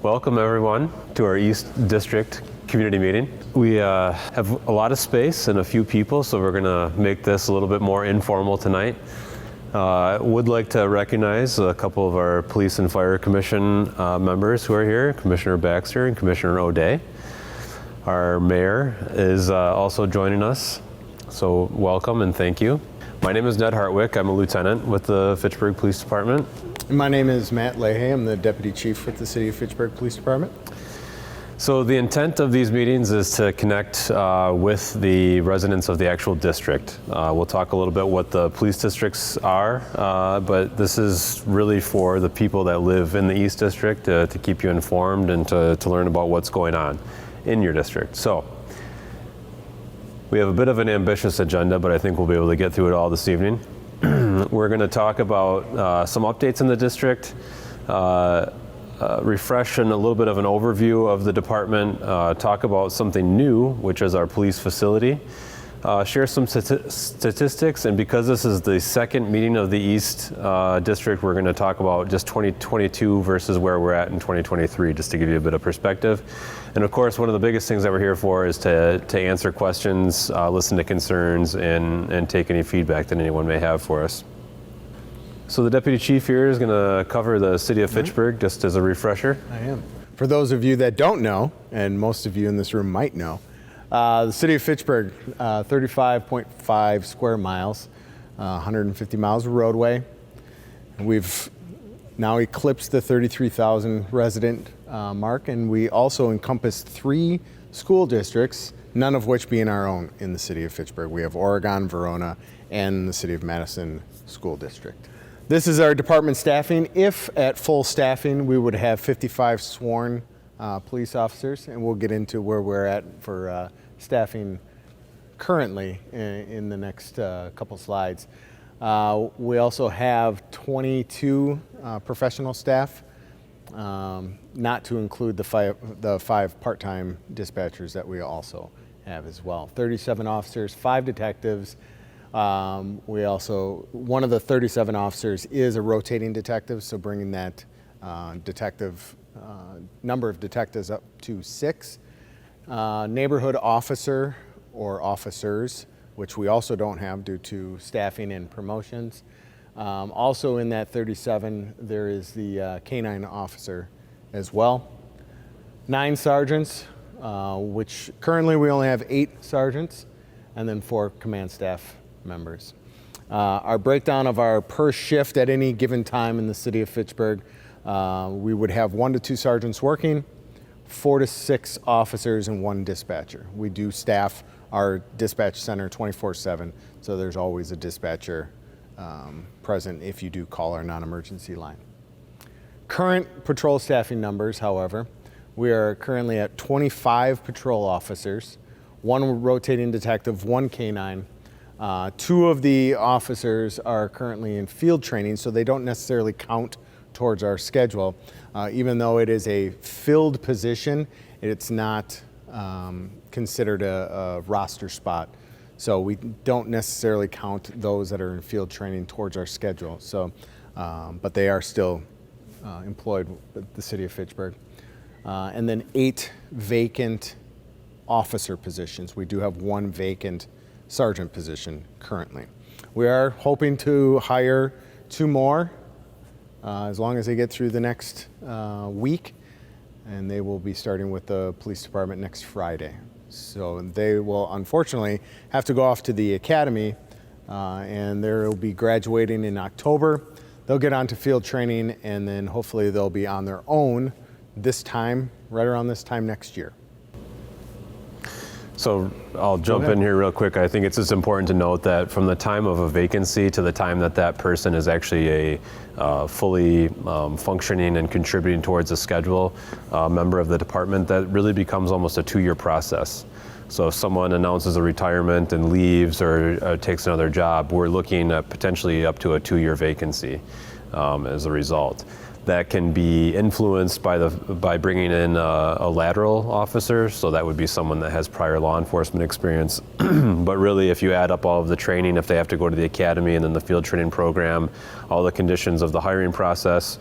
Welcome everyone to our East District community meeting. We have a lot of space and a few people, so we're going to make this a little bit more informal tonight. I would like to recognize a couple of our Police and Fire Commission members who are here, Commissioner Baxter and Commissioner O'Day. Our mayor is also joining us, so welcome and thank you. My name is Ned Hartwick. I'm a lieutenant with the Fitchburg Police Department. My name is Matt Leahy. I'm the Deputy Chief with the City of Fitchburg Police Department. So the intent of these meetings is to connect with the residents of the actual district. We'll talk a little bit what the police districts are, but this is really for the people that live in the East District to keep you informed and to learn about what's going on in your district. So we have a bit of an ambitious agenda, but I think we'll be able to get through it all this evening. We're going to talk about some updates in the district, refresh and a little bit of an overview of the department, talk about something new, which is our police facility, share some statistics, and because this is the second meeting of the East District, we're going to talk about just 2022 versus where we're at in 2023, just to give you a bit of perspective. And of course, one of the biggest things that we're here for is to answer questions, listen to concerns, and take any feedback that anyone may have for us. So the Deputy Chief here is going to cover the City of Fitchburg, just as a refresher. I am. For those of you that don't know, and most of you in this room might know, the City of Fitchburg, 35.5 square miles, 150 miles of roadway. We've now eclipsed the 33,000 resident mark, and we also encompass 3 school districts, none of which being our own in the City of Fitchburg. We have Oregon, Verona, and the City of Madison School District. This is our department staffing. If at full staffing, we would have 55 sworn police officers, and we'll get into where we're at for staffing currently in the next couple slides. We also have 22 professional staff, not to include the 5 part-time dispatchers that we also have as well. 37 officers, 5 detectives. We also, one of the 37 officers is a rotating detective, so bringing that number of detectives up to 6. Neighborhood officer or officers, which we also don't have due to staffing and promotions. Also in that 37, there is the canine officer as well. 9 sergeants, which currently we only have 8 sergeants, and then 4 command staff members. Our breakdown of our per shift at any given time in the City of Fitchburg, we would have 1 to 2 sergeants working, 4 to 6 officers, and 1 dispatcher. We do staff our dispatch center 24/7, so there's always a dispatcher present if you do call our non-emergency line. Current patrol staffing numbers, however, we are currently at 25 patrol officers, 1 rotating detective, 1 canine. 2 of the officers are currently in field training, so they don't necessarily count towards our schedule. Even though it is a filled position, it's not considered a roster spot. So we don't necessarily count those that are in field training towards our schedule. So, but they are still employed with the City of Fitchburg. And then 8 vacant officer positions. We do have 1 vacant sergeant position currently. We are hoping to hire 2 more as long as they get through the next week, and they will be starting with the police department next Friday. So they will unfortunately have to go off to the academy, and they will be graduating in October. They'll get onto field training, and then hopefully they'll be on their own this time, right around this time next year. So I'll jump in here real quick. I think it's just important to note that from the time of a vacancy to the time that that person is actually a fully functioning and contributing towards a schedule member of the department, that really becomes almost a 2-year process. So if someone announces a retirement and leaves or takes another job, we're looking at potentially up to a 2-year vacancy as a result. that can be influenced by bringing in a lateral officer. So that would be someone that has prior law enforcement experience. But really, if you add up all of the training, if they have to go to the academy and then the field training program, all the conditions of the hiring process,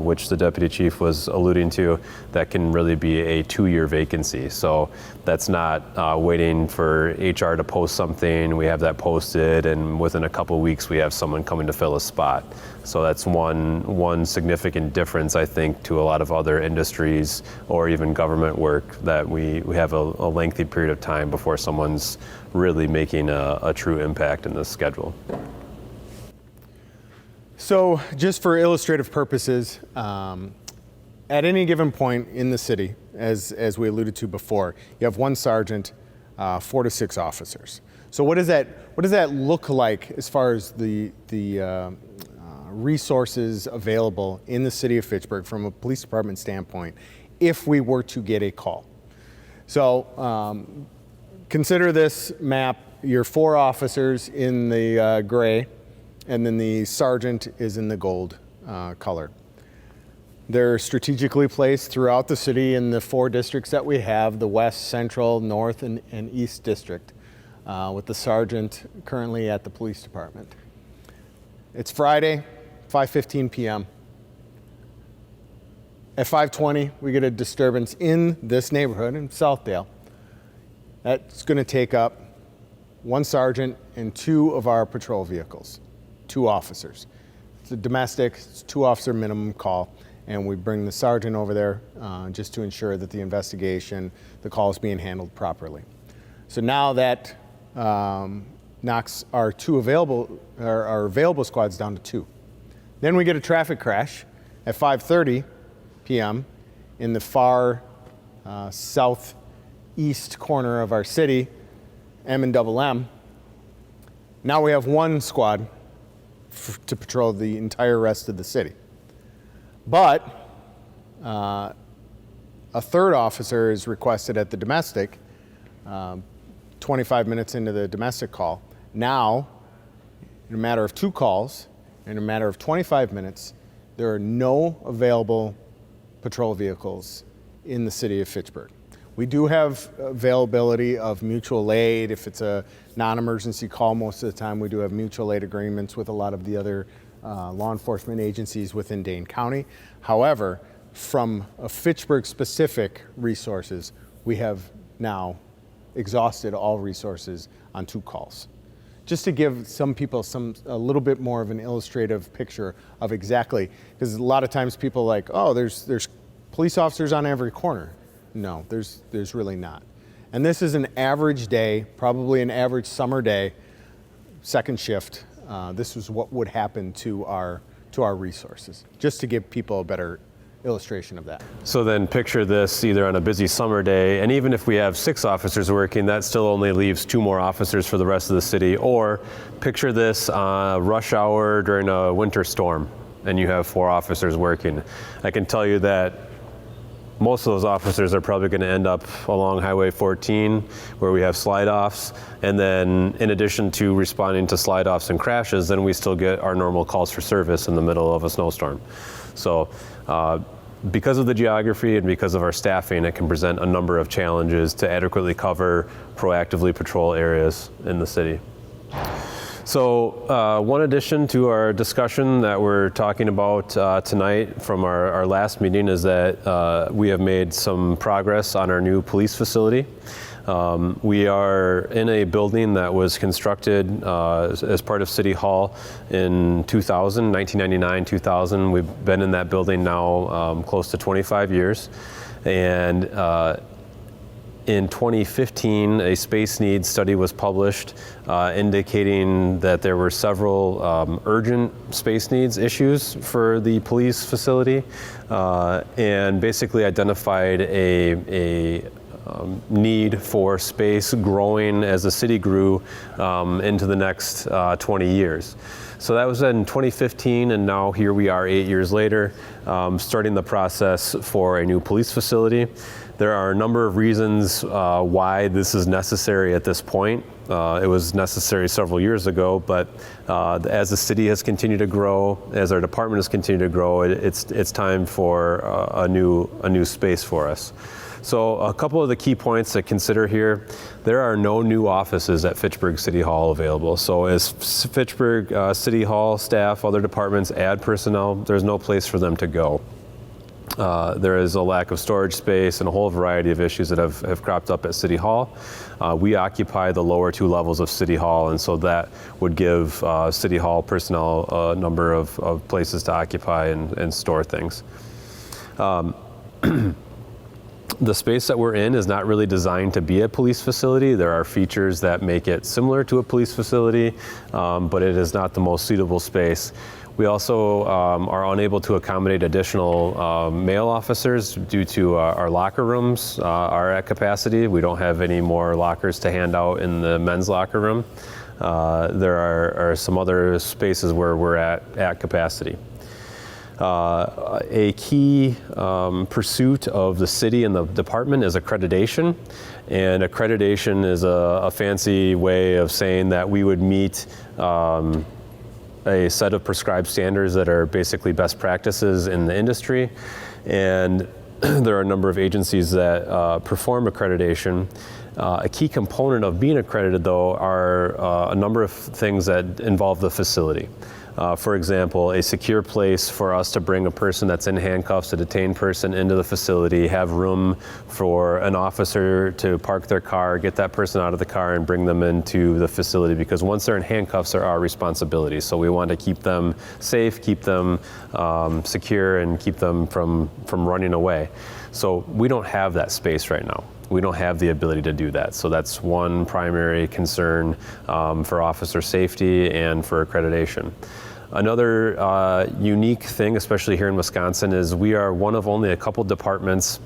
which the deputy chief was alluding to, that can really be a 2-year vacancy. So that's not waiting for HR to post something. We have that posted, and within a couple weeks, we have someone coming to fill a spot. So that's one significant difference, I think, to a lot of other industries or even government work, that we have a lengthy period of time before someone's really making a true impact in this schedule. So just for illustrative purposes, at any given point in the city, as we alluded to before, you have one sergeant, 4 to 6 officers. So what does that look like as far as the resources available in the city of Fitchburg from a police department standpoint if we were to get a call? So consider this map, your 4 officers in the gray, and then the sergeant is in the gold color. They're strategically placed throughout the city in the 4 districts that we have, the West, Central, North, and East District, with the sergeant currently at the police department. It's Friday, 5:15 p.m. At 5:20, we get a disturbance in this neighborhood in Southdale. That's going to take up 1 sergeant and 2 of our patrol vehicles, 2 officers. It's a domestic, it's a 2-officer minimum call, and we bring the sergeant over there just to ensure that the investigation, the call is being handled properly. So now that knocks our available squads down to 2. Then we get a traffic crash at 5:30 p.m. in the far southeast corner of our city, M&M. Now we have 1 squad to patrol the entire rest of the city. But a 3rd officer is requested at the domestic 25 minutes into the domestic call. Now, in a matter of 2 calls, in a matter of 25 minutes, there are no available patrol vehicles in the city of Fitchburg. We do have availability of mutual aid. If it's a non-emergency call, most of the time we do have mutual aid agreements with a lot of the other law enforcement agencies within Dane County. However, from a Fitchburg-specific resources, we have now exhausted all resources on 2 calls. Just to give some people a little bit more of an illustrative picture of exactly, because a lot of times people are like, oh, there's police officers on every corner. No, there's really not. And this is an average day, probably an average summer day, 2nd shift. This is what would happen to our resources, just to give people a better illustration of that. So then picture this either on a busy summer day, and even if we have 6 officers working, that still only leaves 2 more officers for the rest of the city. Or picture this rush hour during a winter storm, and you have 4 officers working. I can tell you that most of those officers are probably going to end up along Highway 14, where we have slide-offs. And then in addition to responding to slide-offs and crashes, then we still get our normal calls for service in the middle of a snowstorm. So because of the geography and because of our staffing, it can present a number of challenges to adequately cover, proactively patrol areas in the city. So one addition to our discussion that we're talking about tonight from our last meeting is that we have made some progress on our new police facility. We are in a building that was constructed as part of City Hall in 1999, 2000. We've been in that building now close to 25 years. And in 2015, a space needs study was published indicating that there were several urgent space needs issues for the police facility, and basically identified a need for space growing as the city grew into the next 20 years. So that was in 2015, and now here we are 8 years later, starting the process for a new police facility. There are a number of reasons why this is necessary at this point. It was necessary several years ago, but as the city has continued to grow, as our department has continued to grow, it's time for a new space for us. So a couple of the key points to consider here: there are no new offices at Fitchburg City Hall available. So as Fitchburg City Hall staff, other departments add personnel, there's no place for them to go. There is a lack of storage space and a whole variety of issues that have cropped up at City Hall. We occupy the lower two levels of City Hall, and so that would give City Hall personnel a number of places to occupy and store things. The space that we're in is not really designed to be a police facility. There are features that make it similar to a police facility, but it is not the most suitable space. We also are unable to accommodate additional male officers due to our locker rooms are at capacity. We don't have any more lockers to hand out in the men's locker room. There are some other spaces where we're at capacity. A key pursuit of the city and the department is accreditation. And accreditation is a fancy way of saying that we would meet a set of prescribed standards that are basically best practices in the industry. And there are a number of agencies that perform accreditation. A key component of being accredited, though, are a number of things that involve the facility. For example, a secure place for us to bring a person that's in handcuffs, a detained person, into the facility, have room for an officer to park their car, get that person out of the car and bring them into the facility, because once they're in handcuffs, they're our responsibility. So we want to keep them safe, keep them secure, and keep them from running away. So we don't have that space right now. We don't have the ability to do that. So that's one primary concern for officer safety and for accreditation. Another unique thing, especially here in Wisconsin, is we are one of only a couple departments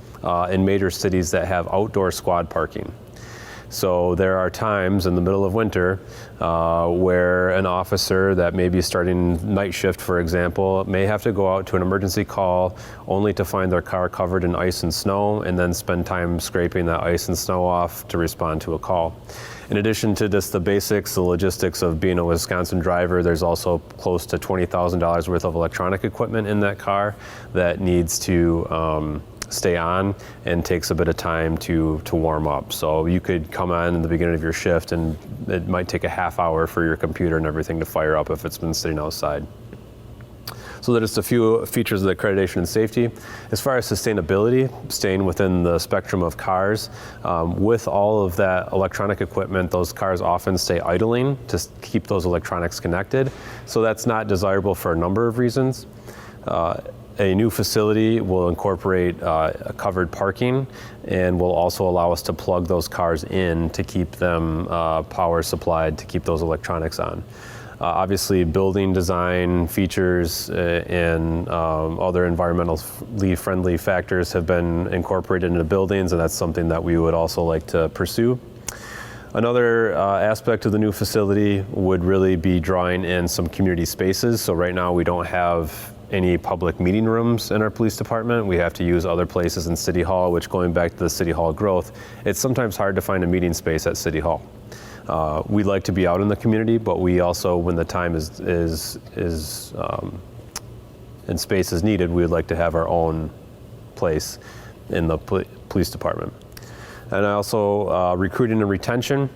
in major cities that have outdoor squad parking. So there are times in the middle of winter where an officer that may be starting night shift, for example, may have to go out to an emergency call only to find their car covered in ice and snow, and then spend time scraping that ice and snow off to respond to a call. In addition to just the basics, the logistics of being a Wisconsin driver, there's also close to $20,000 worth of electronic equipment in that car that needs to stay on and takes a bit of time to warm up. So you could come on in the beginning of your shift and it might take a half hour for your computer and everything to fire up if it's been sitting outside. So that is a few features of the accreditation and safety. As far as sustainability, staying within the spectrum of cars, with all of that electronic equipment, those cars often stay idling to keep those electronics connected. So that's not desirable for a number of reasons. A new facility will incorporate a covered parking and will also allow us to plug those cars in to keep them power supplied to keep those electronics on. Obviously, building design features and other environmentally friendly factors have been incorporated into buildings, and that's something that we would also like to pursue. Another aspect of the new facility would really be drawing in some community spaces. So right now we don't have any public meeting rooms in our police department. We have to use other places in City Hall, which, going back to the City Hall growth, it's sometimes hard to find a meeting space at City Hall. We'd like to be out in the community, but we also, when the time is and space is needed, we would like to have our own place in the police department. And also recruiting and retention.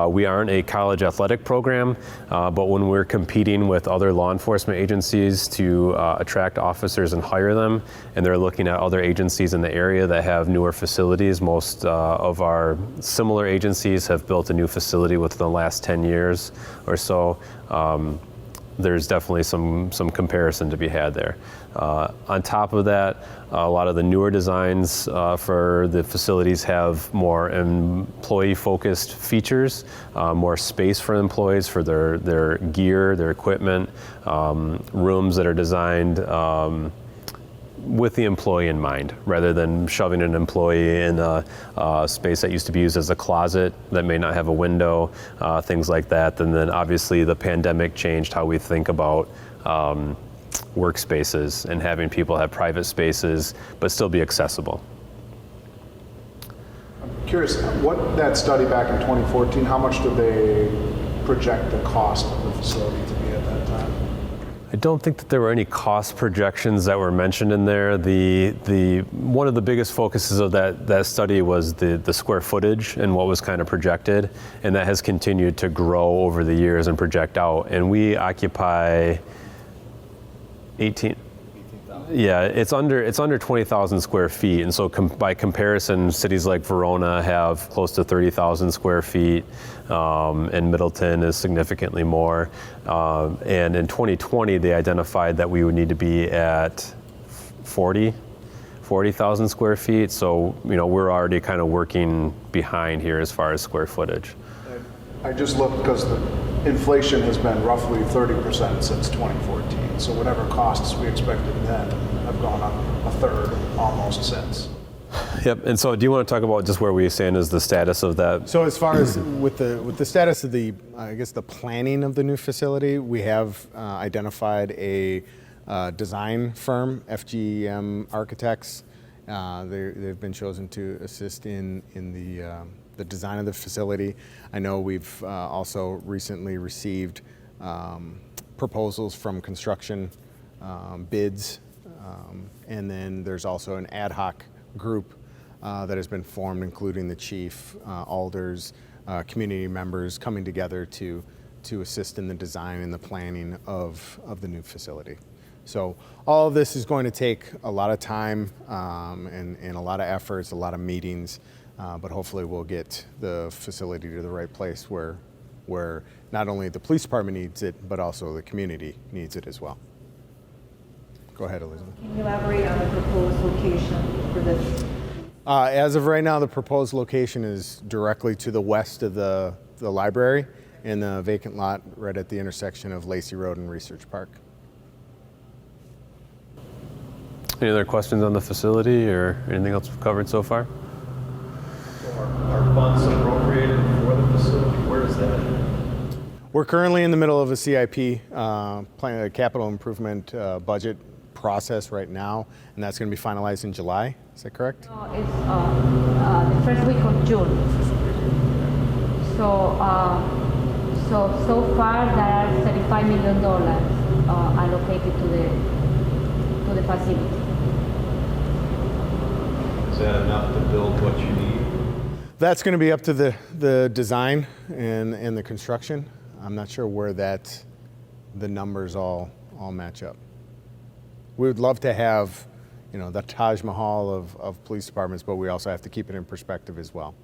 We aren't a college athletic program, but when we're competing with other law enforcement agencies to attract officers and hire them, and they're looking at other agencies in the area that have newer facilities, most of our similar agencies have built a new facility within the last 10 years or so. There's definitely some comparison to be had there. On top of that, a lot of the newer designs for the facilities have more employee-focused features, more space for employees for their gear, their equipment, rooms that are designed with the employee in mind, rather than shoving an employee in a space that used to be used as a closet that may not have a window, things like that. And then obviously the pandemic changed how we think about workspaces and having people have private spaces but still be accessible. curious, what that study back in 2014, how much did they project the cost of the facility to be at that time? I don't think that there were any cost projections that were mentioned in there. The one of the biggest focuses of that study was the square footage and what was kind of projected, and that has continued to grow over the years and project out. And we occupy 18. Yeah, it's under 20,000 square feet, and so by comparison, cities like Verona have close to 30,000 square feet, and Middleton is significantly more. And in 2020, they identified that we would need to be at 40,000 square feet. So we're already kind of working behind here as far as square footage. I just looked because the inflation has been roughly 30% since 2014. So whatever costs we expected then have gone up a third almost since. Yep. And so, do you want to talk about just where we stand as the status of that? So as far as with the status of the planning of the new facility, we have identified a design firm, FGM Architects. They've been chosen to assist in the design of the facility. I know we've also recently received proposals from construction bids, and then there's also an ad hoc group that has been formed, including the chief, alders, community members coming together to assist in the design and the planning of the new facility. So all of this is going to take a lot of time and a lot of efforts, a lot of meetings, but hopefully we'll get the facility to the right place where not only the police department needs it, but also the community needs it as well. Go ahead, Elizabeth. Can you elaborate on the proposed location for this? As of right now, the proposed location is directly to the west of the library in the vacant lot right at the intersection of Lacey Road and Research Park. Any other questions on the facility or anything else we've covered so far? So are funds appropriated for the facility? Where is that? We're currently in the middle of a CIP, a capital improvement budget process right now, and that's going to be finalized in July. Is that correct? It's the first week of June. So far there are $35 million allocated to the facility. Is that enough to build what you need? That's going to be up to the design and the construction. I'm not sure where the numbers all match up. We would love to have, the Taj Mahal of police departments, but we also have to keep it in perspective as well.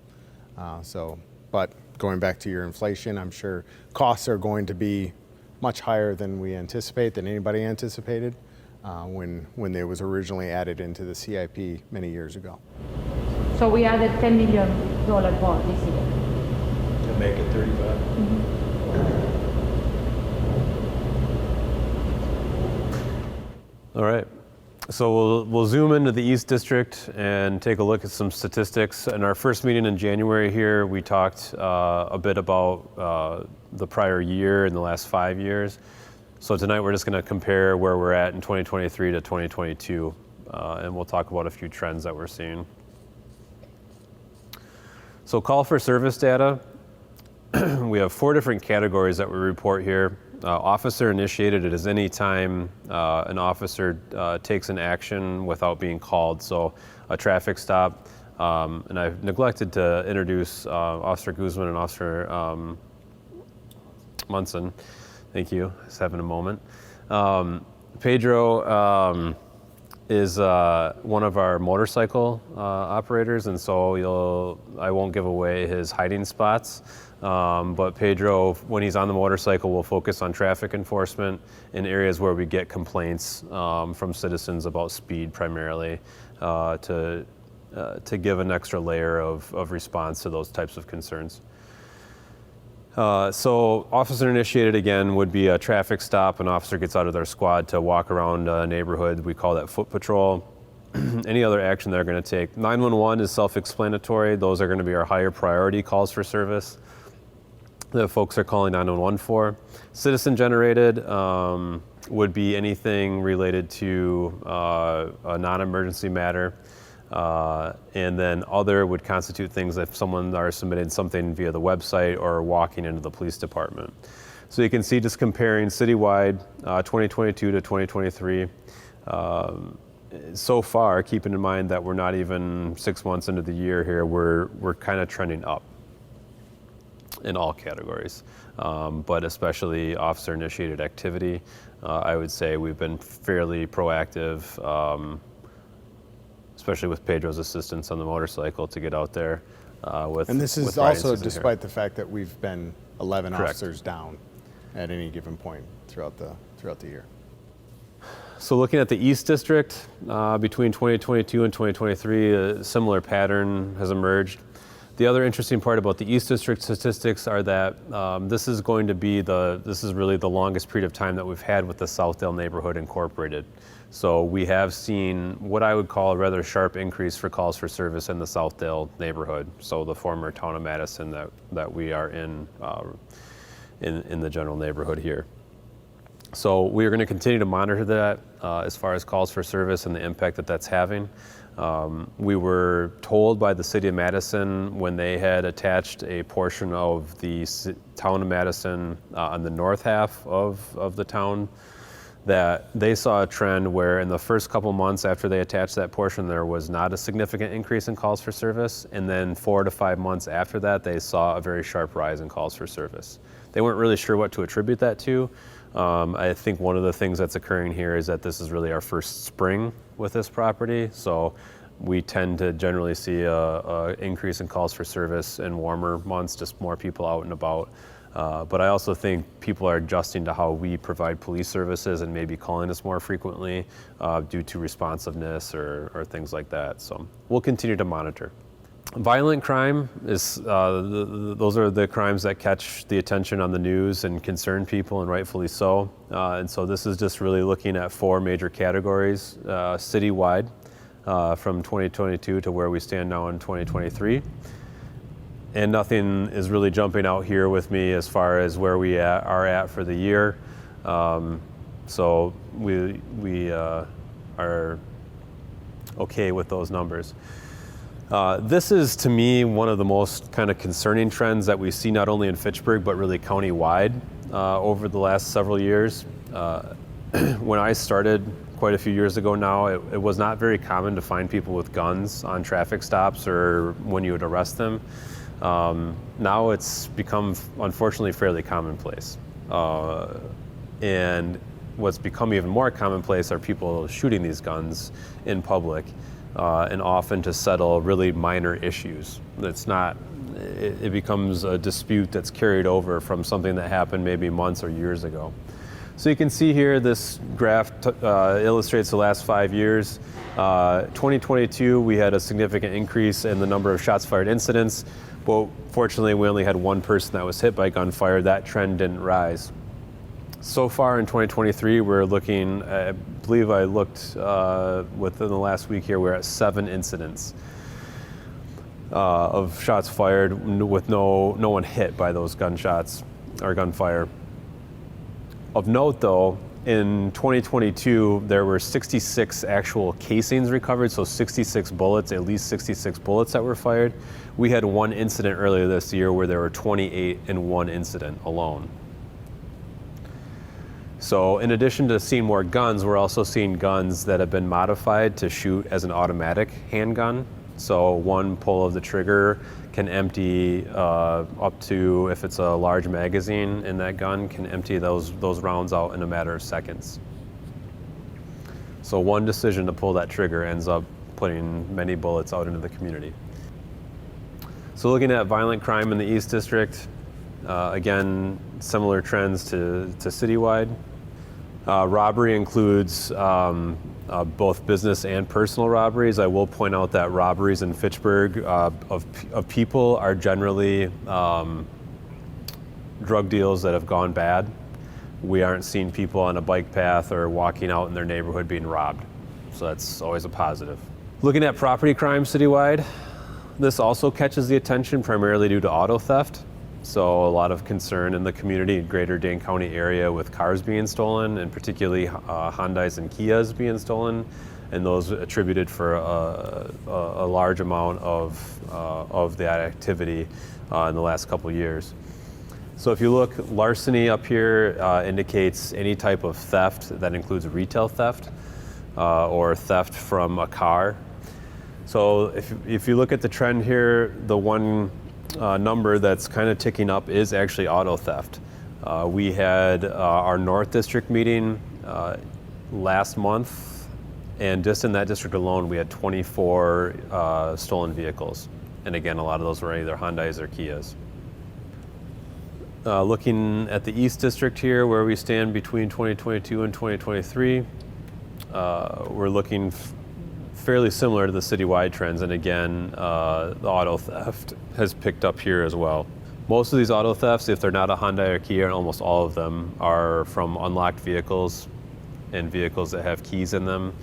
But going back to your inflation, I'm sure costs are going to be much higher than anybody anticipated when it was originally added into the CIP many years ago. So we added $10 million more this year. To make it 35? Mm-hmm. All right. So we'll zoom into the East District and take a look at some statistics. In our first meeting in January here, we talked a bit about the prior year and the last 5 years. So tonight we're just going to compare where we're at in 2023 to 2022, and we'll talk about a few trends that we're seeing. So call for service data. We have 4 different categories that we report here. Officer initiated, it is any time an officer takes an action without being called. So a traffic stop, and I've neglected to introduce Officer Guzman and Officer Munson. Thank you, just having a moment. Pedro is one of our motorcycle operators, and so I won't give away his hiding spots. But Pedro, when he's on the motorcycle, will focus on traffic enforcement in areas where we get complaints from citizens about speed primarily, to give an extra layer of response to those types of concerns. So officer initiated again would be a traffic stop. An officer gets out of their squad to walk around a neighborhood. We call that foot patrol. Any other action they're going to take. 911 is self-explanatory. Those are going to be our higher priority calls for service that folks are calling 911 for. Citizen generated would be anything related to a non-emergency matter. And then other would constitute things if someone are submitting something via the website or walking into the police department. So you can see, just comparing citywide 2022 to 2023. So far, keeping in mind that we're not even 6 months into the year here, we're kind of trending up in all categories, but especially officer-initiated activity. I would say we've been fairly proactive, especially with Pedro's assistance on the motorcycle to get out there with. And this is with riding also season despite here. the fact that we've been 11 Correct. officers down at any given point throughout the year. So looking at the East District, between 2022 and 2023, a similar pattern has emerged. The other interesting part about the East District statistics are that this is really the longest period of time that we've had with the Southdale neighborhood incorporated. So we have seen what I would call a rather sharp increase for calls for service in the Southdale neighborhood. So the former town of Madison that we are in the general neighborhood here. So we are going to continue to monitor that as far as calls for service and the impact that that's having. We were told by the city of Madison when they had attached a portion of the town of Madison on the north half of the town that they saw a trend where in the first couple months after they attached that portion, there was not a significant increase in calls for service. And then 4 to 5 months after that, they saw a very sharp rise in calls for service. They weren't really sure what to attribute that to. I think one of the things that's occurring here is that this is really our first spring with this property. So we tend to generally see a increase in calls for service in warmer months, just more people out and about. But I also think people are adjusting to how we provide police services and maybe calling us more frequently due to responsiveness or things like that. So we'll continue to monitor. Violent crime is, those are the crimes that catch the attention on the news and concern people, and rightfully so. And so this is just really looking at 4 major categories citywide from 2022 to where we stand now in 2023. And nothing is really jumping out here with me as far as where we are at for the year. So we are okay with those numbers. This is, to me, one of the most kind of concerning trends that we see not only in Fitchburg, but really county-wide over the last several years. When I started quite a few years ago now, it was not very common to find people with guns on traffic stops or when you would arrest them. Now it's become, unfortunately, fairly commonplace. And what's become even more commonplace are people shooting these guns in public. And often to settle really minor issues. It becomes a dispute that's carried over from something that happened maybe months or years ago. So you can see here, this graph illustrates the last 5 years. 2022, we had a significant increase in the number of shots fired incidents, but fortunately we only had 1 person that was hit by gunfire. That trend didn't rise. So far in 2023, we're looking, I believe I looked within the last week here, we're at 7 incidents of shots fired with no one hit by those gunshots or gunfire. Of note though, in 2022, there were 66 actual casings recovered, so 66 bullets, at least 66 bullets that were fired. We had 1 incident earlier this year where there were 28 in 1 incident alone. So in addition to seeing more guns, we're also seeing guns that have been modified to shoot as an automatic handgun. So 1 pull of the trigger can empty up to, if it's a large magazine in that gun, can empty those rounds out in a matter of seconds. So 1 decision to pull that trigger ends up putting many bullets out into the community. So looking at violent crime in the East District, again, similar trends to citywide. Robbery includes both business and personal robberies. I will point out that robberies in Fitchburg of people are generally drug deals that have gone bad. We aren't seeing people on a bike path or walking out in their neighborhood being robbed. So that's always a positive. Looking at property crime citywide, this also catches the attention primarily due to auto theft. So a lot of concern in the community in greater Dane County area with cars being stolen, and particularly Hyundais and Kias being stolen and those attributed for a large amount of that activity in the last couple of years. So if you look, larceny up here indicates any type of theft that includes retail theft or theft from a car. So if you look at the trend here, the one number that's kind of ticking up is actually auto theft. We had our North District meeting last month, and just in that district alone, we had 24 stolen vehicles. And again, a lot of those were either Hyundais or Kias. Looking at the East District here, where we stand between 2022 and 2023, we're looking fairly similar to the citywide trends, and again, the auto theft has picked up here as well. Most of these auto thefts, if they're not a Hyundai or Kia, and almost all of them, are from unlocked vehicles and vehicles that have keys in them,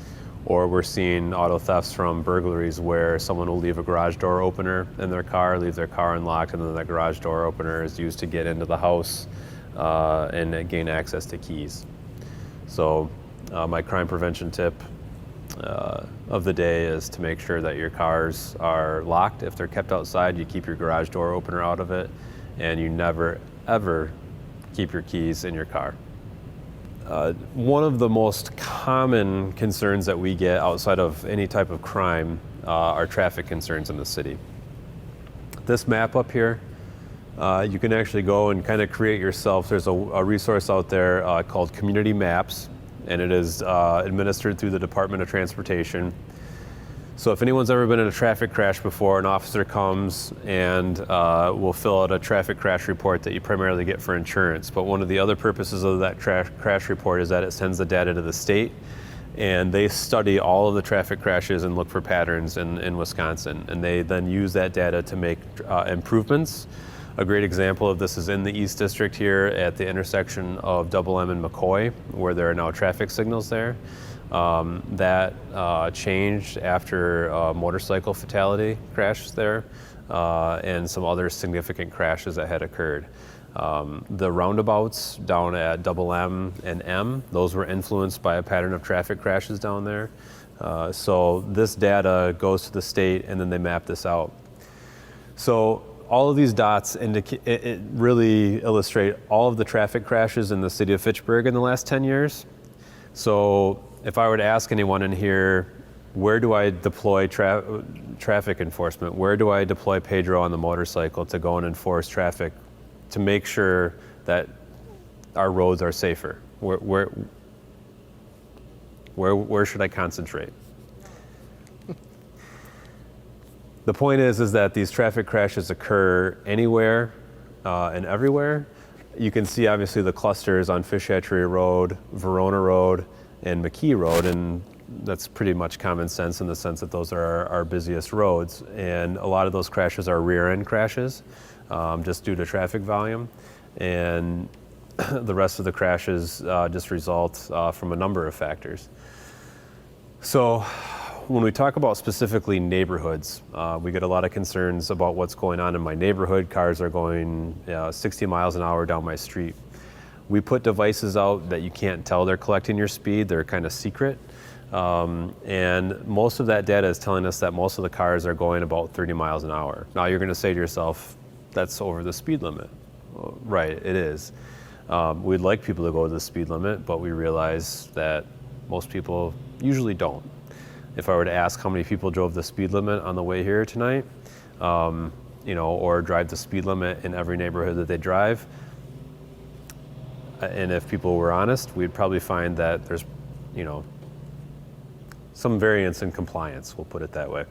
or we're seeing auto thefts from burglaries where someone will leave a garage door opener in their car, leave their car unlocked, and then that garage door opener is used to get into the house and gain access to keys. So my crime prevention tip of the day is to make sure that your cars are locked. If they're kept outside, you keep your garage door opener out of it, and you never, ever keep your keys in your car. One of the most common concerns that we get outside of any type of crime are traffic concerns in the city. This map up here, you can actually go and kind of create yourself. There's a resource out there called Community Maps, and it is administered through the Department of Transportation. So if anyone's ever been in a traffic crash before, an officer comes and will fill out a traffic crash report that you primarily get for insurance. But one of the other purposes of that crash report is that it sends the data to the state, and they study all of the traffic crashes and look for patterns in Wisconsin. And they then use that data to make improvements. A great example of this is in the East District here at the intersection of Double M and McCoy, where there are now traffic signals there. That changed after a motorcycle fatality crash there and some other significant crashes that had occurred. The roundabouts down at Double M and M, those were influenced by a pattern of traffic crashes down there. So this data goes to the state, and then they map this out. So all of these dots it really illustrate all of the traffic crashes in the city of Fitchburg in the last 10 years. So if I were to ask anyone in here, where do I deploy traffic enforcement? Where do I deploy Pedro on the motorcycle to go and enforce traffic to make sure that our roads are safer? Where should I concentrate? The point is that these traffic crashes occur anywhere and everywhere. You can see obviously the clusters on Fish Hatchery Road, Verona Road, and McKee Road, and that's pretty much common sense in the sense that those are our busiest roads. And a lot of those crashes are rear end crashes just due to traffic volume. And the rest of the crashes just result from a number of factors. So when we talk about specifically neighborhoods, we get a lot of concerns about what's going on in my neighborhood. Cars are going 60 miles an hour down my street. We put devices out that you can't tell they're collecting your speed. They're kind of secret. And most of that data is telling us that most of the cars are going about 30 miles an hour. Now you're going to say to yourself, that's over the speed limit. Well, right, it is. We'd like people to go to the speed limit, but we realize that most people usually don't. If I were to ask how many people drove the speed limit on the way here tonight, or drive the speed limit in every neighborhood that they drive, and if people were honest, we'd probably find that there's, some variance in compliance, we'll put it that way.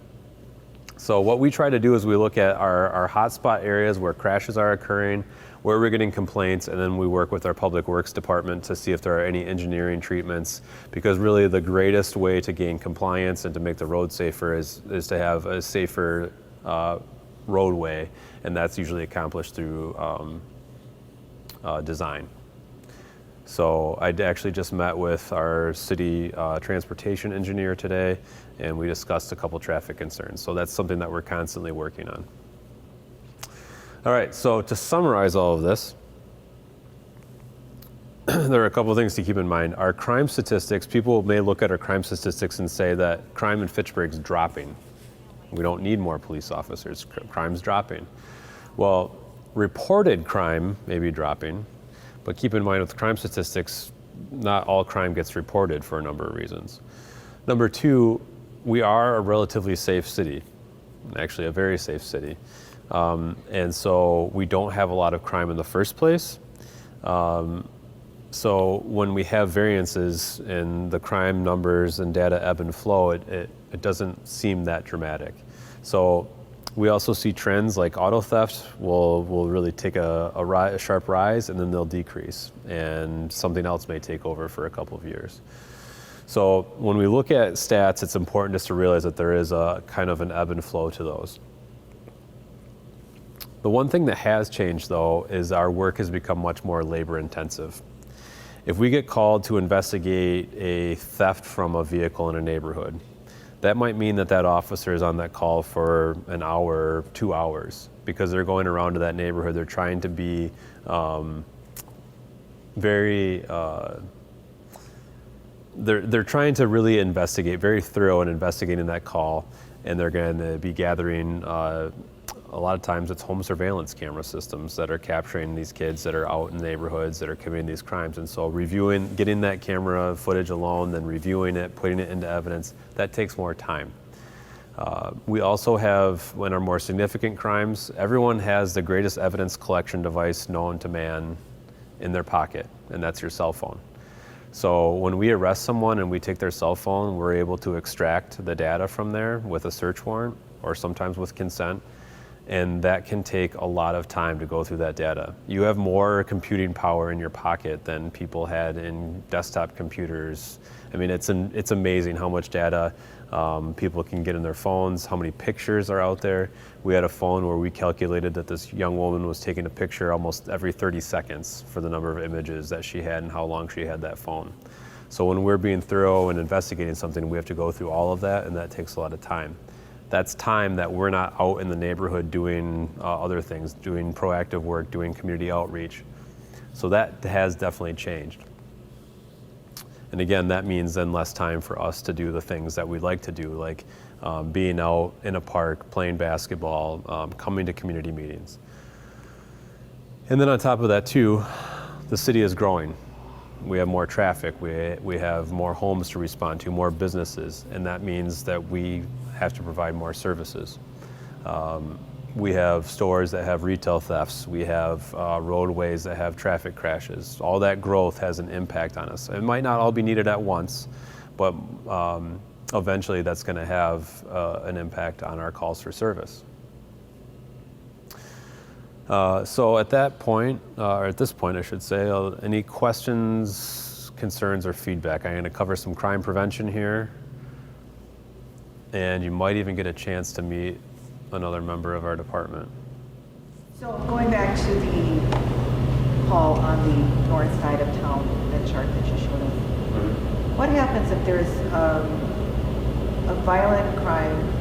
So what we try to do is we look at our hotspot areas where crashes are occurring, where we're getting complaints, and then we work with our Public Works Department to see if there are any engineering treatments, because really the greatest way to gain compliance and to make the road safer is to have a safer roadway, and that's usually accomplished through design. So I actually just met with our city transportation engineer today, and we discussed a couple traffic concerns. So that's something that we're constantly working on. All right, so to summarize all of this, there are a couple of things to keep in mind. Our crime statistics, people may look at our crime statistics and say that crime in Fitchburg is dropping. We don't need more police officers. Crime's dropping. Well, reported crime may be dropping, but keep in mind with crime statistics, not all crime gets reported for a number of reasons. Number two, we are a relatively safe city, actually a very safe city. And so we don't have a lot of crime in the first place. So when we have variances in the crime numbers and data ebb and flow, it doesn't seem that dramatic. So we also see trends like auto theft will really take a sharp rise and then they'll decrease, and something else may take over for a couple of years. So when we look at stats, it's important just to realize that there is a kind of an ebb and flow to those. The one thing that has changed though is our work has become much more labor intensive. If we get called to investigate a theft from a vehicle in a neighborhood, that might mean that officer is on that call for an hour, 2 hours, because they're going around to that neighborhood. They're trying to be they're trying to really investigate, very thorough in investigating that call, and they're going to be gathering a lot of times it's home surveillance camera systems that are capturing these kids that are out in neighborhoods that are committing these crimes. And so getting that camera footage alone, then reviewing it, putting it into evidence, that takes more time. We also have, when our more significant crimes, everyone has the greatest evidence collection device known to man in their pocket, and that's your cell phone. So when we arrest someone and we take their cell phone, we're able to extract the data from there with a search warrant or sometimes with consent. And that can take a lot of time to go through that data. You have more computing power in your pocket than people had in desktop computers. I mean, it's amazing how much data people can get in their phones, how many pictures are out there. We had a phone where we calculated that this young woman was taking a picture almost every 30 seconds for the number of images that she had and how long she had that phone. So when we're being thorough and investigating something, we have to go through all of that, and that takes a lot of time. That's time that we're not out in the neighborhood doing other things, doing proactive work, doing community outreach. So that has definitely changed. And again, that means then less time for us to do the things that we'd like to do, like being out in a park, playing basketball, coming to community meetings. And then on top of that too, the city is growing. We have more traffic, we have more homes to respond to, more businesses, and that means that we have to provide more services. We have stores that have retail thefts, we have roadways that have traffic crashes. All that growth has an impact on us. It might not all be needed at once, but eventually that's going to have an impact on our calls for service. So at that point, or at this point I should say, any questions, concerns, or feedback? I'm going to cover some crime prevention here, and you might even get a chance to meet another member of our department. So going back to the call on the north side of town, that chart that you showed us, what happens if there's a violent crime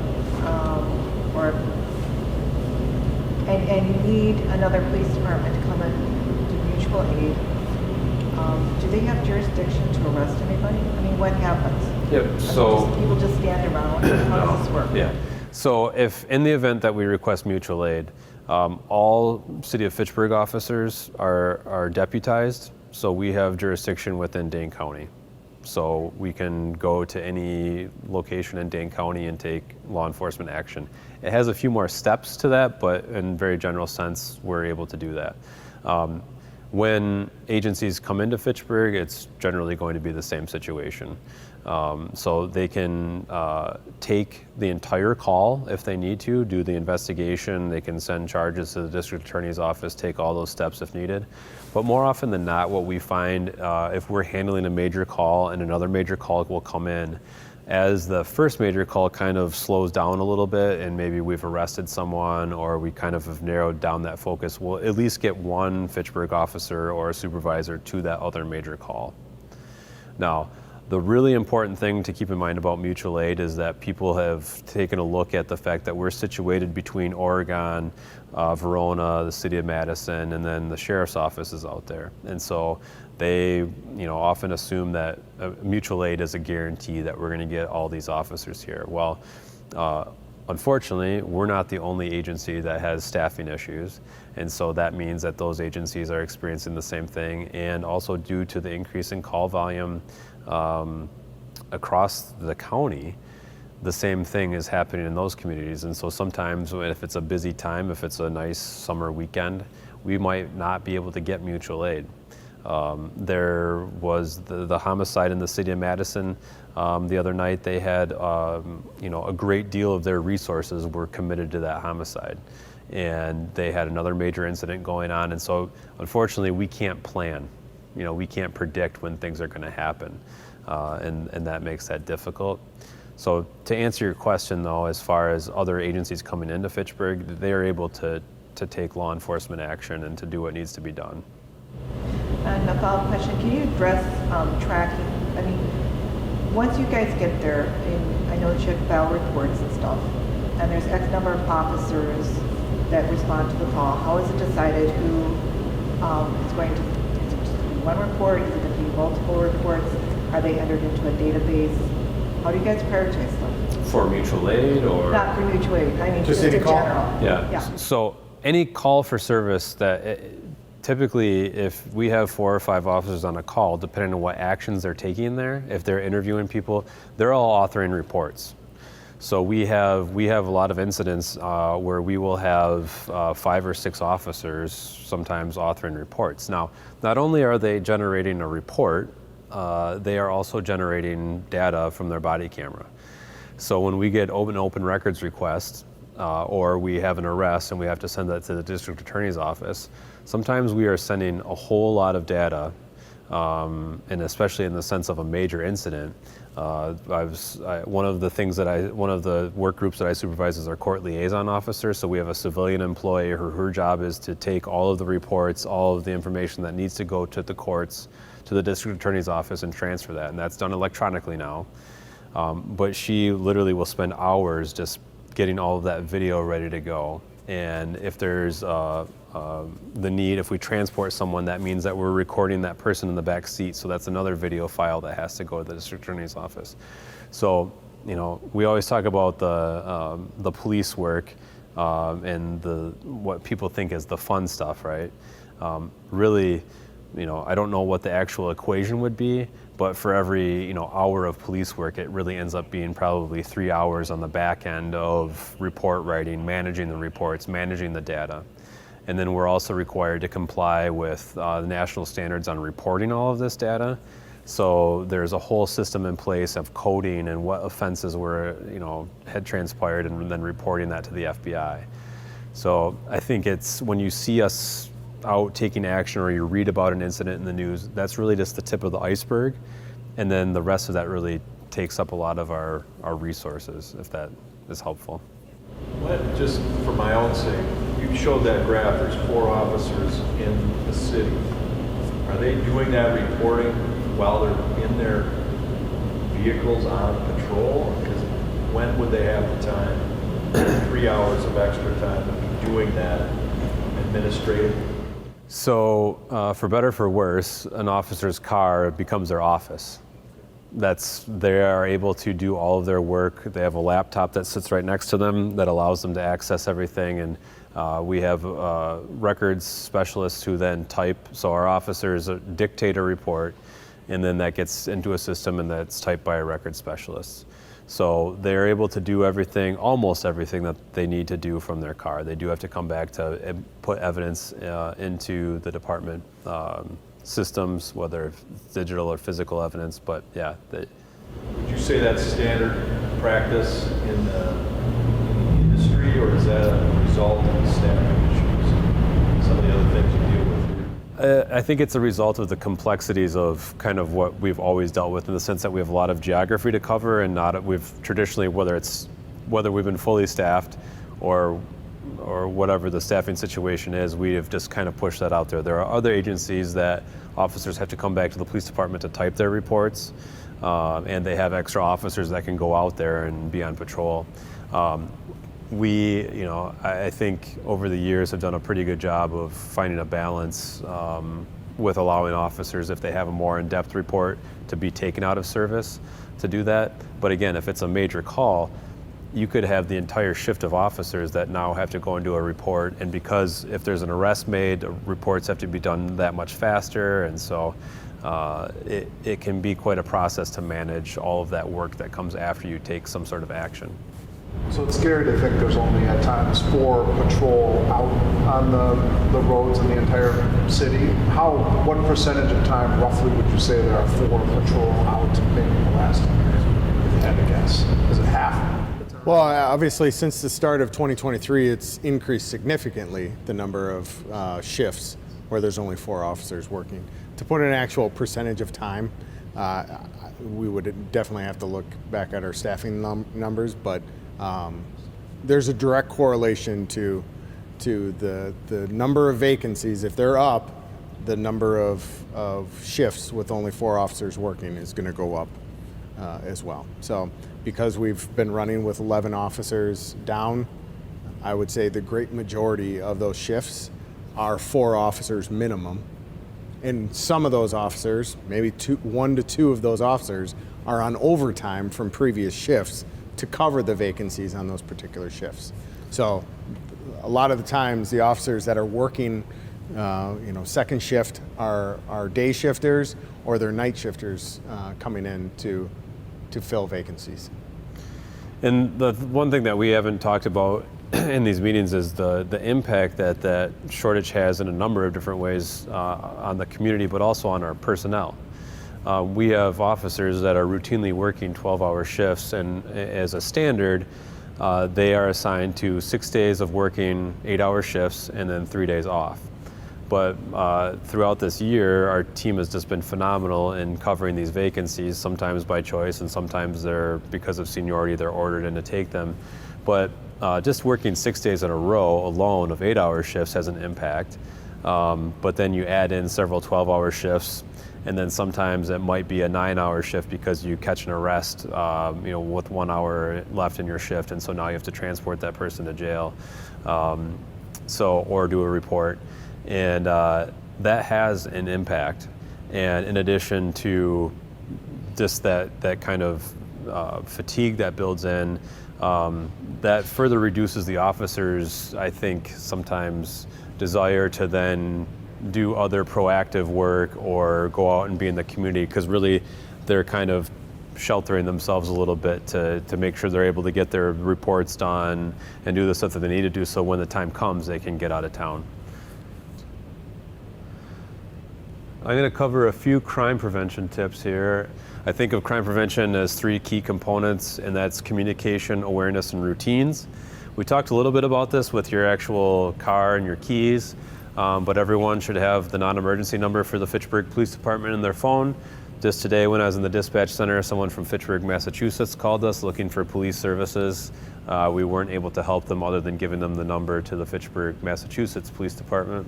and you need another police department to come in to mutual aid? Do they have jurisdiction to arrest anybody? I mean, what happens? Yep. So People just stand around. How does this work? Yeah. So if in the event that we request mutual aid, all City of Fitchburg officers are deputized, so we have jurisdiction within Dane County. So we can go to any location in Dane County and take law enforcement action. It has a few more steps to that, but in very general sense, we're able to do that. When agencies come into Fitchburg, it's generally going to be the same situation. So they can take the entire call if they need to, do the investigation, they can send charges to the district attorney's office, take all those steps if needed. But more often than not, what we find, if we're handling a major call and another major call will come in, as the first major call kind of slows down a little bit and maybe we've arrested someone or we kind of have narrowed down that focus, we'll at least get one Fitchburg officer or a supervisor to that other major call. Now, the really important thing to keep in mind about mutual aid is that people have taken a look at the fact that we're situated between Oregon, Verona, the city of Madison, and then the sheriff's office is out there. And so they often assume that mutual aid is a guarantee that we're going to get all these officers here. Well, unfortunately, we're not the only agency that has staffing issues, and so that means that those agencies are experiencing the same thing, and also due to the increase in call volume across the county, the same thing is happening in those communities. And so sometimes if it's a busy time, if it's a nice summer weekend, we might not be able to get mutual aid. There was the homicide in the city of Madison the other night. They had a great deal of their resources were committed to that homicide, and they had another major incident going on. And so unfortunately we can't plan, we can't predict when things are going to happen, and that makes that difficult. So to answer your question though, as far as other agencies coming into Fitchburg, they are able to take law enforcement action and to do what needs to be done. And a follow-up question, can you address tracking? I mean, once you guys get there, and I know that you have file reports and stuff, and there's X number of officers that respond to the call, how is it decided who is going to, is it just going to be one report, is it going to be multiple reports, are they entered into a database? How do you guys prioritize them? For mutual aid or? Not for mutual aid, I mean Just just any in call? general. Yeah. So any call for service that typically, if we have 4 or 5 officers on a call, depending on what actions they're taking there, if they're interviewing people, they're all authoring reports. So we have a lot of incidents where we will have 5 or 6 officers sometimes authoring reports. Now, not only are they generating a report, they are also generating data from their body camera. So when we get open records requests, or we have an arrest and we have to send that to the district attorney's office, sometimes we are sending a whole lot of data, and especially in the sense of a major incident. One of the work groups that I supervise is our court liaison officer. So we have a civilian employee her job is to take all of the reports, all of the information that needs to go to the courts, to the district attorney's office, and transfer that. And that's done electronically now. But she literally will spend hours just getting all of that video ready to go. And if there's the need, if we transport someone, that means that we're recording that person in the back seat. So that's another video file that has to go to the district attorney's office. So, we always talk about the police work and what people think is the fun stuff, right? Really, I don't know what the actual equation would be, but for every hour of police work, it really ends up being probably 3 hours on the back end of report writing, managing the reports, managing the data. And then we're also required to comply with the national standards on reporting all of this data. So there's a whole system in place of coding and what offenses had transpired, and then reporting that to the FBI. So I think it's when you see us out taking action or you read about an incident in the news, that's really just the tip of the iceberg. And then the rest of that really takes up a lot of our resources, if that is helpful. Just for my own sake, you showed that graph, there's 4 officers in the city. Are they doing that reporting while they're in their vehicles on patrol? Because when would they have the time, 3 hours of extra time to be doing that administratively? So for better or for worse, an officer's car becomes their office. They are able to do all of their work. They have a laptop that sits right next to them that allows them to access everything. And we have records specialists who then type. So our officers dictate a report, and then that gets into a system and that's typed by a record specialist. So they're able to do everything, almost everything that they need to do from their car. They do have to come back to put evidence into the department systems, whether it's digital or physical evidence, but yeah. Would you say that's standard practice in the industry, or is that a result of the staffing issues, some of the other things you deal with? I think it's a result of the complexities of kind of what we've always dealt with, in the sense that we have a lot of geography to cover, and we've traditionally, whether we've been fully staffed or whatever the staffing situation is, we have just kind of pushed that out there. There are other agencies that officers have to come back to the police department to type their reports, and they have extra officers that can go out there and be on patrol. I think over the years have done a pretty good job of finding a balance with allowing officers, if they have a more in-depth report, to be taken out of service to do that. But again, if it's a major call, you could have the entire shift of officers that now have to go and do a report. And because if there's an arrest made, reports have to be done that much faster. And so it can be quite a process to manage all of that work that comes after you take some sort of action. So it's scary to think there's only at times 4 patrol out on the roads in the entire city. What percentage of time roughly would you say there are 4 patrol out maybe in the last 10 years, if you had to guess? Is it half? Well, obviously, since the start of 2023, it's increased significantly the number of shifts where there's only 4 officers working. To put an actual percentage of time, we would definitely have to look back at our staffing numbers, but there's a direct correlation to the number of vacancies. If they're up, the number of shifts with only 4 officers working is going to go up as well. So because we've been running with 11 officers down, I would say the great majority of those shifts are 4 officers minimum. And some of those officers, maybe 1 to 2 of those officers, are on overtime from previous shifts to cover the vacancies on those particular shifts. So a lot of the times the officers that are working second shift are day shifters, or they're night shifters coming in to fill vacancies. And the one thing that we haven't talked about in these meetings is the impact that shortage has in a number of different ways on the community, but also on our personnel. We have officers that are routinely working 12-hour shifts, and as a standard, they are assigned to 6 days of working 8-hour shifts and then 3 days off. But throughout this year, our team has just been phenomenal in covering these vacancies, sometimes by choice and sometimes because of seniority, they're ordered in to take them. But just working 6 days in a row alone of 8-hour shifts has an impact. But then you add in several 12-hour shifts, and then sometimes it might be a 9-hour shift because you catch an arrest, with 1 hour left in your shift, and so now you have to transport that person to jail, or do a report. And that has an impact. And in addition to just that kind of fatigue that builds in, that further reduces the officers, I think, sometimes desire to then do other proactive work or go out and be in the community, because really they're kind of sheltering themselves a little bit to make sure they're able to get their reports done and do the stuff that they need to do, so when the time comes they can get out of town. I'm going to cover a few crime prevention tips here. I think of crime prevention as 3 key components, and that's communication, awareness, and routines. We talked a little bit about this with your actual car and your keys, but everyone should have the non-emergency number for the Fitchburg Police Department in their phone. Just today when I was in the dispatch center, someone from Fitchburg, Massachusetts called us looking for police services. We weren't able to help them other than giving them the number to the Fitchburg, Massachusetts Police Department.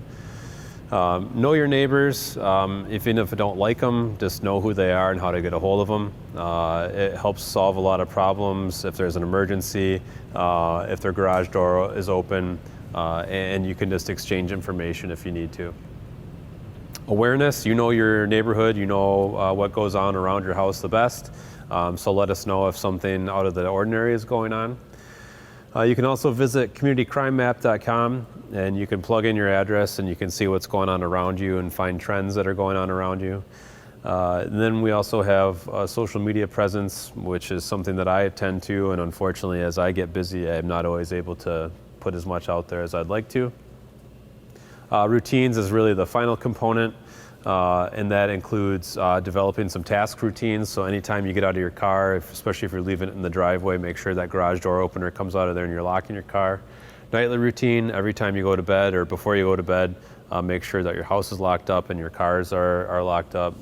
Know your neighbors. Even if you don't like them, just know who they are and how to get a hold of them. It helps solve a lot of problems if there's an emergency, if their garage door is open, and you can just exchange information if you need to. Awareness, you know your neighborhood, you know what goes on around your house the best, so let us know if something out of the ordinary is going on. You can also visit communitycrimemap.com, and you can plug in your address and you can see what's going on around you and find trends that are going on around you. And then we also have a social media presence, which is something that I attend to, and unfortunately as I get busy I'm not always able to put as much out there as I'd like to. Routines is really the final component, and that includes developing some task routines. So anytime you get out of your car, especially if you're leaving it in the driveway, make sure that garage door opener comes out of there and you're locking your car. Nightly routine, every time you go to bed or before you go to bed, make sure that your house is locked up and your cars are locked up.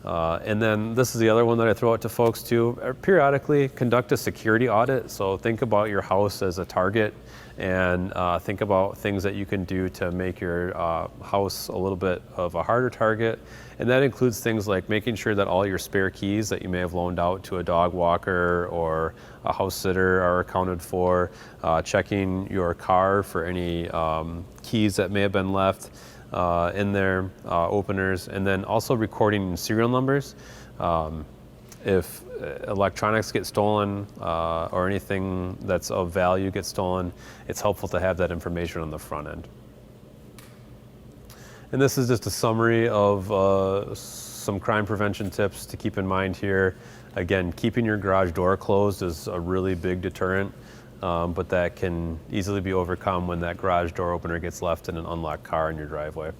And then this is the other one that I throw out to folks too. Periodically conduct a security audit. So think about your house as a target, and think about things that you can do to make your house a little bit of a harder target. And that includes things like making sure that all your spare keys that you may have loaned out to a dog walker or a house sitter are accounted for, checking your car for any keys that may have been left, in their openers, and then also recording serial numbers. If electronics get stolen or anything that's of value gets stolen, it's helpful to have that information on the front end. And this is just a summary of some crime prevention tips to keep in mind here. Again, keeping your garage door closed is a really big deterrent, but that can easily be overcome when that garage door opener gets left in an unlocked car in your driveway.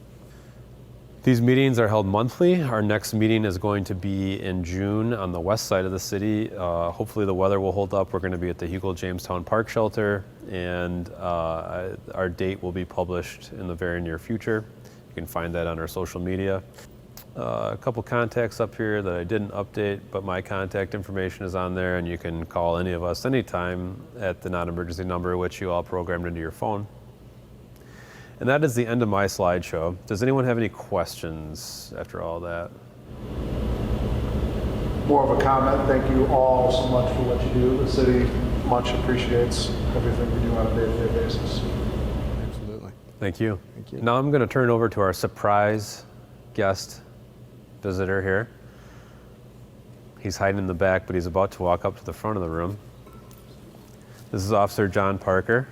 These meetings are held monthly. Our next meeting is going to be in June on the west side of the city. Hopefully the weather will hold up. We're going to be at the Hugel Jamestown Park Shelter, and our date will be published in the very near future. You can find that on our social media. A couple contacts up here that I didn't update, but my contact information is on there, and you can call any of us anytime at the non-emergency number, which you all programmed into your phone. And that is the end of my slideshow. Does anyone have any questions after all that? More of a comment. Thank you all so much for what you do. The city much appreciates everything you do on a day-to-day basis. Absolutely. Thank you. Thank you. Now I'm going to turn it over to our surprise guest visitor here. He's hiding in the back, but he's about to walk up to the front of the room. This is Officer John Parker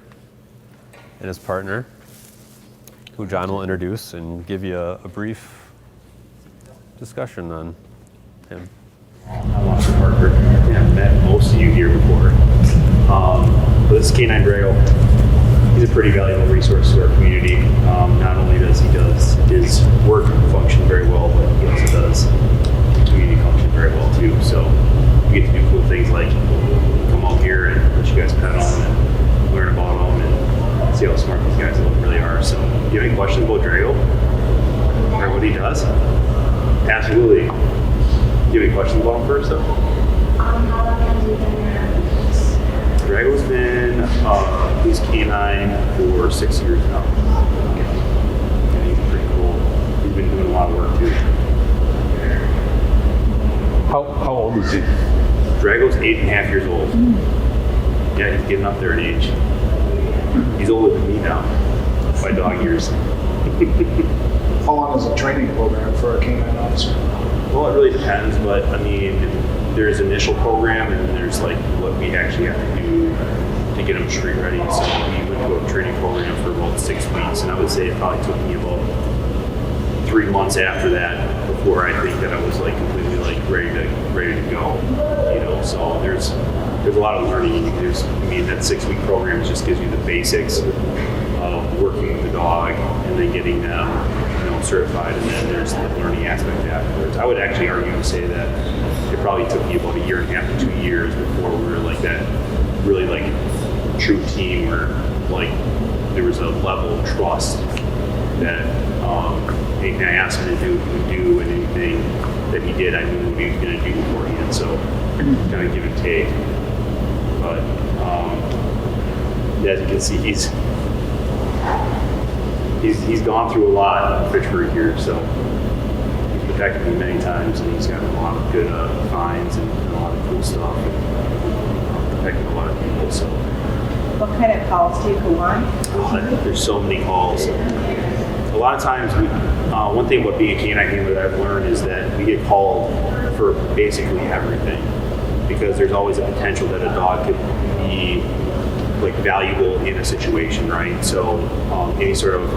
and his partner, who John will introduce and give you a brief discussion on him. I'm Officer Parker. I've met most of you here before. But this is K9 Drago. He's a pretty valuable resource to our community. Not only does his work function very well, but he also does the community function very well too. So we get to do cool things like come out here and let you guys pet on and learn about them and see how smart these guys really are. So do you have any questions about Drago or what he does? Absolutely. Do you have any questions about him first? How long have you been around? Drago's been police K9 for 6 years now. And he's pretty cool. He's been doing a lot of work too. How old is he? Drago's 8.5 years old. Yeah, he's getting up there in age. He's older than me now, by dog years. How long is a training program for a canine officer? Well, it really depends, but I mean, there's initial program and then there's like what we actually have to do to get them street ready. So we went to a training program for about 6 weeks, and I would say it probably took me about 3 months after that before I think that I was like completely like ready to go. You know, so there's a lot of learning. That 6-week program just gives you the basics of working with the dog and then getting them certified, and then there's the learning aspect afterwards. I would actually argue to say that it probably took me about 1.5 years to 2 years before we were like that really like true team where like there was a level of trust that anything I asked him to do, he would do, and anything that he did, I knew what he was going to do beforehand. So kind of give and take. But as you can see, he's gone through a lot in Fitchburg here, so he's protected me many times, and he's got a lot of good finds and a lot of cool stuff, and protecting a lot of people. So, What kind of calls do you go on? there's so many calls. A lot of times, one thing about being a canine handler that I've learned is that we get called for basically everything, because there's always a potential that a dog could be like valuable in a situation, right? So any sort of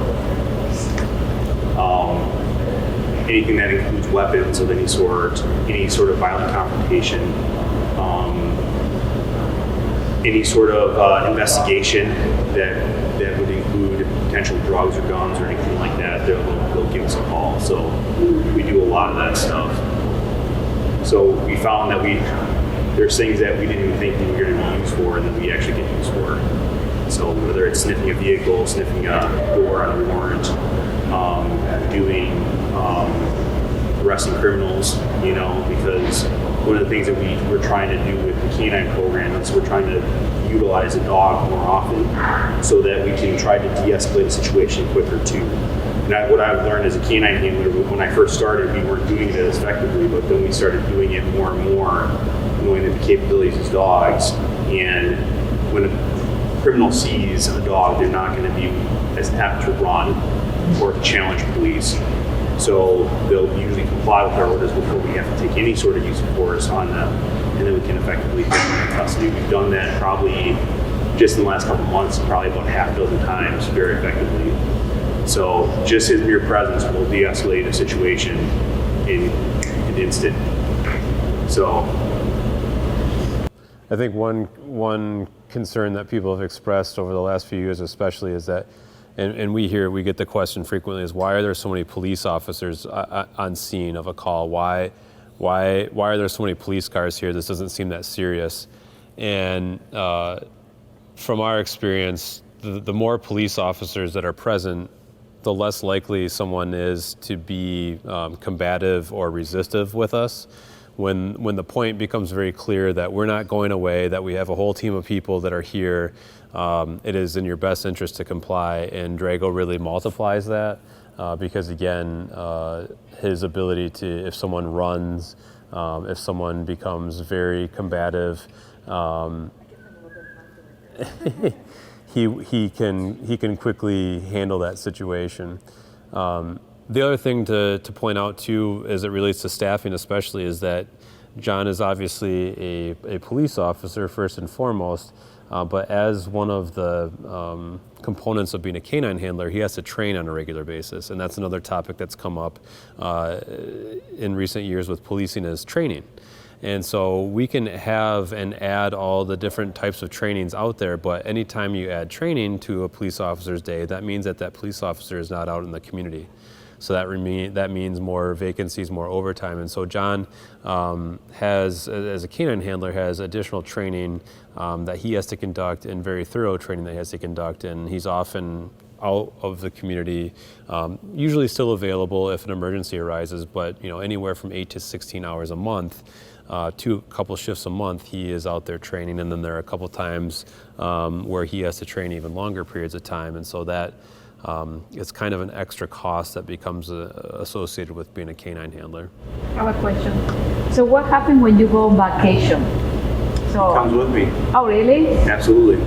anything that includes weapons of any sort of violent confrontation, any sort of investigation that would include potential drugs or guns or anything like that, they'll give us a call. So we do a lot of that stuff. So we found that there's things that we didn't even think we were going to be used for, and that we actually get used for. So whether it's sniffing a vehicle, sniffing a door on a warrant, doing arresting criminals, because one of the things that we're trying to do with the canine program is we're trying to utilize a dog more often so that we can try to de-escalate a situation quicker too. And what I've learned as a canine handler, when I first started, we weren't doing it as effectively, but then we started doing it more and more, knowing that the capabilities as dogs. And when a criminal sees a dog, they're not going to be as apt to run or to challenge police. So they'll usually comply with our orders before we have to take any sort of use of force on them, and then we can effectively take them into custody. We've done that probably just in the last couple of months, probably about half a dozen times very effectively. So just his mere presence will de-escalate a situation in an instant. So I think one concern that people have expressed over the last few years especially is that, and we get the question frequently, is why are there so many police officers on scene of a call? Why are there so many police cars here? This doesn't seem that serious. And from our experience, the more police officers that are present, the less likely someone is to be combative or resistive with us. When the point becomes very clear that we're not going away, that we have a whole team of people that are here, it is in your best interest to comply, and Drago really multiplies that because again, his ability to, if someone runs, if someone becomes very combative, he can quickly handle that situation. The other thing to point out too, as it relates to staffing especially, is that John is obviously a police officer first and foremost, but as one of the components of being a canine handler, he has to train on a regular basis, and that's another topic that's come up in recent years with policing is training. And so we can have and add all the different types of trainings out there, but anytime you add training to a police officer's day, that means that police officer is not out in the community. So that means more vacancies, more overtime. And so John has, as a canine handler, has additional training that he has to conduct, and very thorough training that he has to conduct. And he's often out of the community, usually still available if an emergency arises, but anywhere from 8 to 16 hours a month. To a couple shifts a month, he is out there training, and then there are a couple times where he has to train even longer periods of time, and so that it's kind of an extra cost that becomes associated with being a canine handler. I have a question. So what happens when you go on vacation? So comes with me. Oh, really? Absolutely.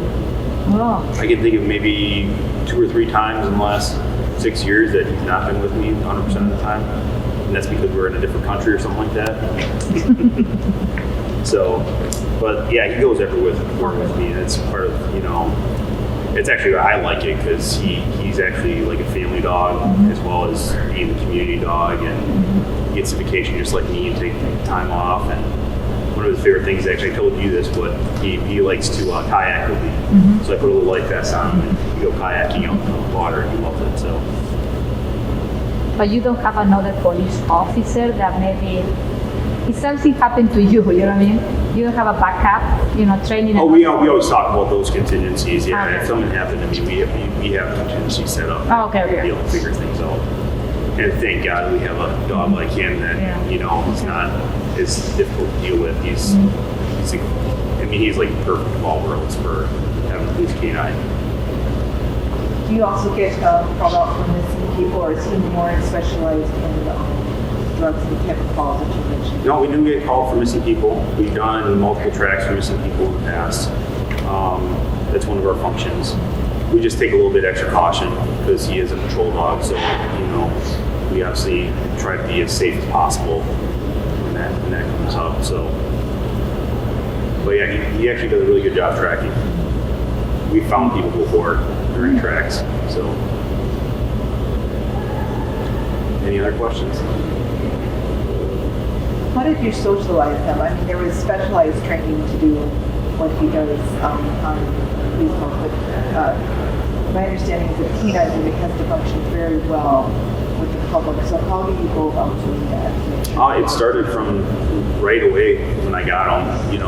Oh. I can think of maybe 2 or 3 times in the last 6 years that he's not been with me 100% of the time. And that's because we're in a different country or something like that. So, but yeah, he goes everywhere with me, and it's part of, it's actually, I like it because he's actually like a family dog as well as being a community dog, and he gets a vacation just like me and take time off. And one of his favorite things, actually I told you this, but he likes to kayak with me. So I put a little life vest on him and we go kayaking out in the water, and he loves it. So. But you don't have another police officer that maybe if something happened to you, you know what I mean? You don't have a backup, training. Oh, we always talk about those contingencies. Yeah, Okay. if something happened to me, we have contingencies set up. Oh, okay. To be able to figure things out. And thank God we have a dog like him that he's not as difficult to deal with. He's like perfect of all worlds for having a police canine. Do you also get called out for missing people, or is he more specialized in drugs and type of calls that you mentioned? No, we do get called for missing people. We've done multiple tracks for missing people in the past. That's one of our functions. We just take a little bit extra caution because he is a patrol dog, so we obviously try to be as safe as possible when that comes up. So, but yeah, he actually does a really good job tracking. We found people before during tracks. So, any other questions? How did you socialize them? I mean, there was specialized training to do what he does on police force, but my understanding is that canine unit has to function very well with the public. So how do you go about doing that? It started from right away when I got him.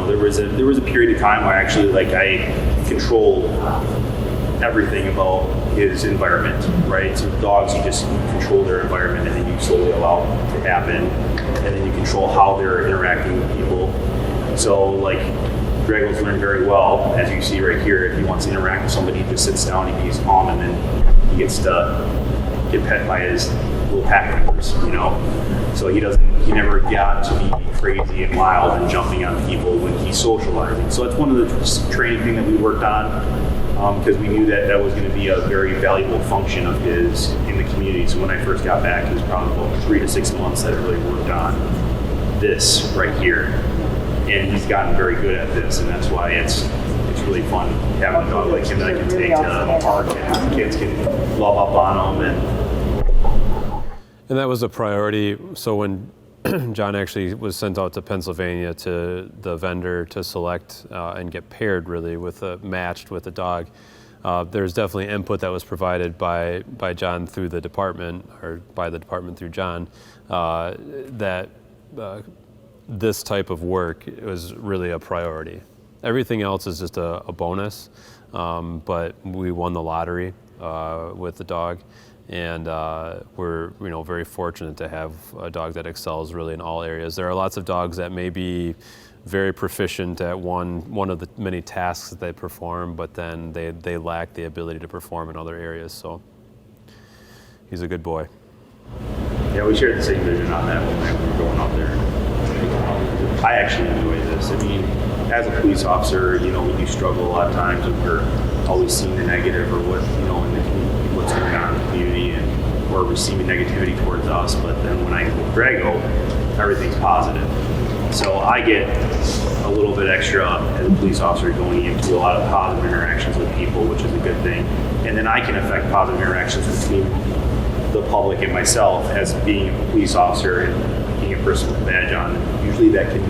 There was a period of time where actually I controlled everything about his environment, right? So dogs, you just control their environment, and then you slowly allow it to happen, and then you control how they're interacting with people. So Drago's learned very well, as you see right here. If he wants to interact with somebody, he just sits down, he's calm, and then he gets to get pet by his little pack members, So he never got to be crazy and wild and jumping on people when he's socializing. So that's one of the training things that we worked on. because we knew that that was going to be a very valuable function of his in the community. So when I first got back, it was probably about 3 to 6 months that I really worked on this right here. And he's gotten very good at this, and that's why it's really fun having a dog like him that I can take to the park and kids can love up on him. And that was a priority. So when John actually was sent out to Pennsylvania to the vendor to select and get paired really matched with the dog, there's definitely input that was provided by John through the department, or by the department through John, that this type of work was really a priority. Everything else is just a bonus, but we won the lottery with the dog. And we're very fortunate to have a dog that excels really in all areas. There are lots of dogs that may be very proficient at one of the many tasks that they perform, but then they lack the ability to perform in other areas. So he's a good boy. Yeah, we shared the same vision on that when we were going out there. I actually enjoy this. I mean, as a police officer, we do struggle a lot of times when we're always seeing the negative or what, in the community, what's going on in the community, and we're receiving negativity towards us. But then when I go with Drago, everything's positive. So I get a little bit extra as a police officer going into a lot of positive interactions with people, which is a good thing. And then I can affect positive interactions between the public and myself as being a police officer and being a person with a badge on. Usually that can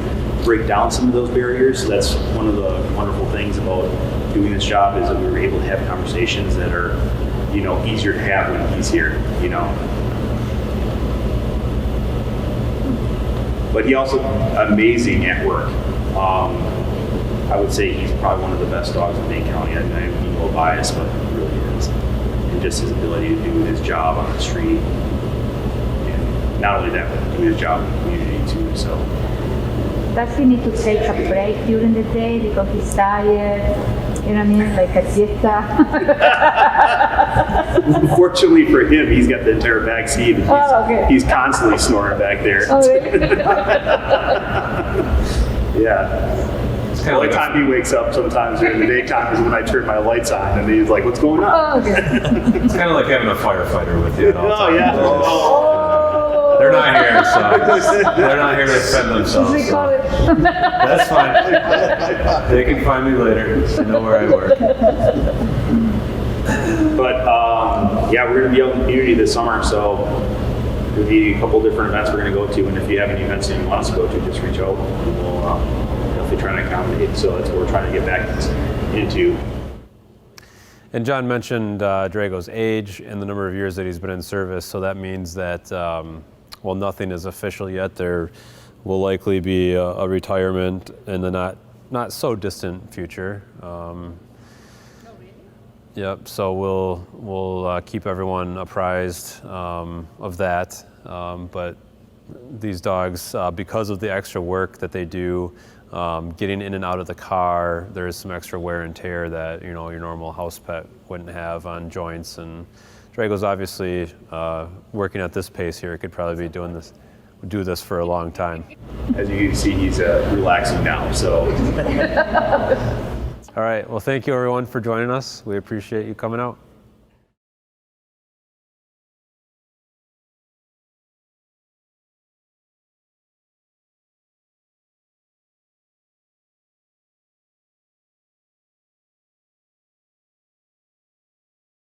break down some of those barriers. So that's one of the wonderful things about doing this job, is that we were able to have conversations that are, easier to have when he's here, But he also amazing at work. I would say he's probably one of the best dogs in Dane County. I'm being a little biased, but he really is. And just his ability to do his job on the street, and not only that, but do his job in the community too. So. Does he need to take a break during the day because he's tired? You know what I mean? Like a siesta? Fortunately for him, he's got the entire back seat. He's constantly snoring back there. Oh, really? Yeah. The only time he wakes up sometimes during the daytime is when I turn my lights on, and he's like, "What's going on?" Oh, okay. It's kind of like having a firefighter with you at all times. Yeah. Oh. They're not here, so they're not here to defend themselves. So. That's fine. They can find me later. They know where I work. But we're going to be out in the community this summer, so there'll be a couple different events we're going to go to, and if you have any events that you want us to go to, just reach out. We'll definitely try to accommodate. So that's what we're trying to get back into. And John mentioned Drago's age and the number of years that he's been in service, so that means that while nothing is official yet, there will likely be a retirement in the not so distant future. Yep. So we'll keep everyone apprised of that. But these dogs, because of the extra work that they do, getting in and out of the car, there is some extra wear and tear that your normal house pet wouldn't have on joints. And Drago's obviously working at this pace here. He could probably be do this for a long time. As you can see, he's relaxing now. So. All right. Well, thank you everyone for joining us. We appreciate you coming out.